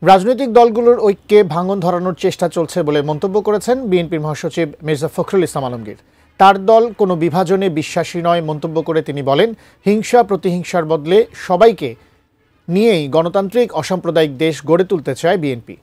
রাজনৈতিক দলগুলোর ঐক্যে ভাঙন ধরানোর চেষ্টা চলছে বলে মন্তব্য করেছেন বিএনপির মহাসচিব মির্জা ফখরুল ইসলাম আলমগীর। তার দল কোনো বিভাজনে বিশ্বাসী নয় মন্তব্য করে তিনি বলেন, হিংসা প্রতিহিংসার বদলে সবাইকে নিয়েই গণতান্ত্রিক অসাম্প্রদায়িক দেশ গড়ে তুলতে চায় বিএনপি।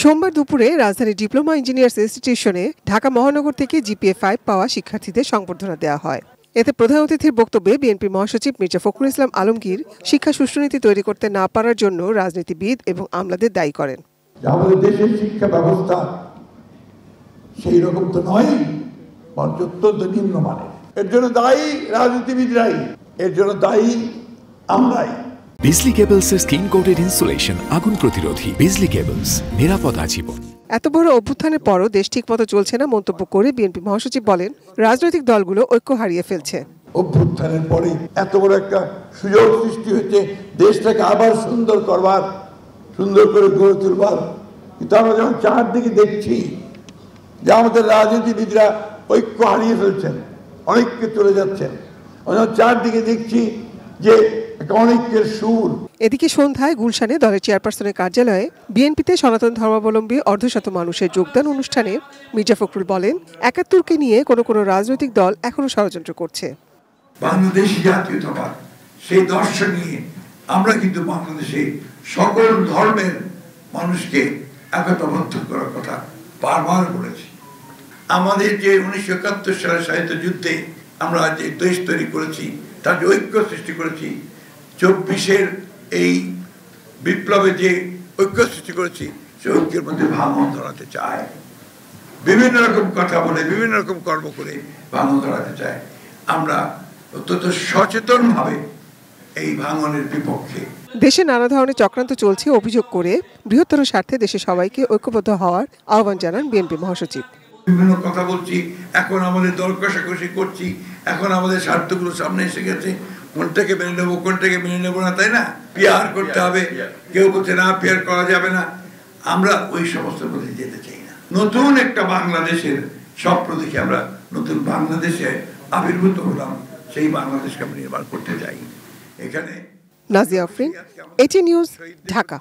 সোমবার দুপুরে রাজধানীর ডিপ্লোমা ইঞ্জিনিয়ার্স ইনস্টিটিউশনে ঢাকা মহানগর থেকে জিপিএ 5 পাওয়া শিক্ষার্থীদের সংবর্ধনা দেওয়া হয়। এতে প্রধান অতিথির বক্তব্যে বিএনপির মহাসচিব মির্জা ফখরুল ইসলাম আলমগীর শিক্ষা সুষ্ঠুনীতি তৈরি করতে না পারার জন্য রাজনীতিবিদ এবং আমলাদের দায়ী করেন। আমাদের দেশের শিক্ষা ব্যবস্থা সেই রকম তো নয়, বরঞ্চ অত্যন্ত নিম্নমানের। এর জন্য দায়ী রাজনীতিবিদরাই, এর জন্য দায়ী আমরাই। বিজলি কেবলসের স্কিন কোটেড ইনসুলেশন আগুন প্রতিরোধী। বিজলি কেবলস, নিরাপদ আজীবন। এত বড় অভ্যুত্থানের পরও দেশ ঠিকমতো চলছে না মন্তব্য করে বিএনপি মহাসচিব বলেন, রাজনৈতিক দলগুলো ঐক্য হারিয়ে ফেলছে। অভ্যুত্থানের পরে এত বড় একটা সুযোগ সৃষ্টি হয়েছে দেশটাকে আবার সুন্দর করবার, সুন্দর করে গড়ে তুলবার, কিন্তু আমরা যখন চারদিকে দেখছি যে আমাদের রাজনীতিবিদরা ঐক্য হারিয়ে ফেলছেন, অনেককে চলে যাচ্ছেন, আমরা চারদিকে দেখছি যে অনেকের সুর। এদিকে সন্ধ্যায় গুলশানে দলের চেয়ারপারসনের কার্যালয়ে বিএনপিতে সনাতন ধর্মাবলম্বী অর্ধশত মানুষের যোগদান অনুষ্ঠানে মির্জা ফখরুল বলেন, ৭১কে নিয়ে কোনো রাজনৈতিক দল এখনো ষড়যন্ত্র করছে। বাংলাদেশি জাতীয়তাবাদ সেই দর্শন নিয়ে আমরা কিন্তু বাংলাদেশে সকল ধর্মের মানুষকে একতাবদ্ধ করার কথা বারবার বলেছি। আমাদের যে ১৯৭১ সালের সাহিত্য যুদ্ধে আমরা যে দেশ তৈরি করেছি, তার যে ঐক্য সৃষ্টি করেছি, ২৪-এর এই বিপ্লবে যে ঐক্য সৃষ্টি করেছি, সে ঐক্যের মধ্যে ভাঙন ধরাতে চায়, বিভিন্ন রকম কথা বলে, বিভিন্ন রকম কর্ম করে ভাঙন ধরাতে চায়। আমরা অত্যন্ত সচেতনভাবে এই ভাঙনের বিপক্ষে। দেশে নানা ধরনের চক্রান্ত চলছে অভিযোগ করে বৃহত্তর স্বার্থে দেশে সবাইকে ঐক্যবদ্ধ হওয়ার আহ্বান জানান বিএনপি মহাসচিব। বিভিন্ন কথা বলছি, এখন আমাদের দল কষাকষি করছি, এখন আমাদের স্বার্থগুলো সামনে এসে গেছে, কোনটাকে মেনে নেবো কোনটাকে মেনে নেবো না, তাই না? পিয়ার করতে হবে, কেউ বলছে না পিয়ার করা যাবে না। আমরা ওই সমস্ত মধ্যে যেতে চাই না। নতুন একটা বাংলাদেশের স্বপ্ন দেখে আমরা নতুন বাংলাদেশে আবির্ভূত হলাম, সেই বাংলাদেশকে আমরা নির্মাণ করতে চাই। এখানে নাজিয়া আফরিন, এটি নিউজ, ঢাকা।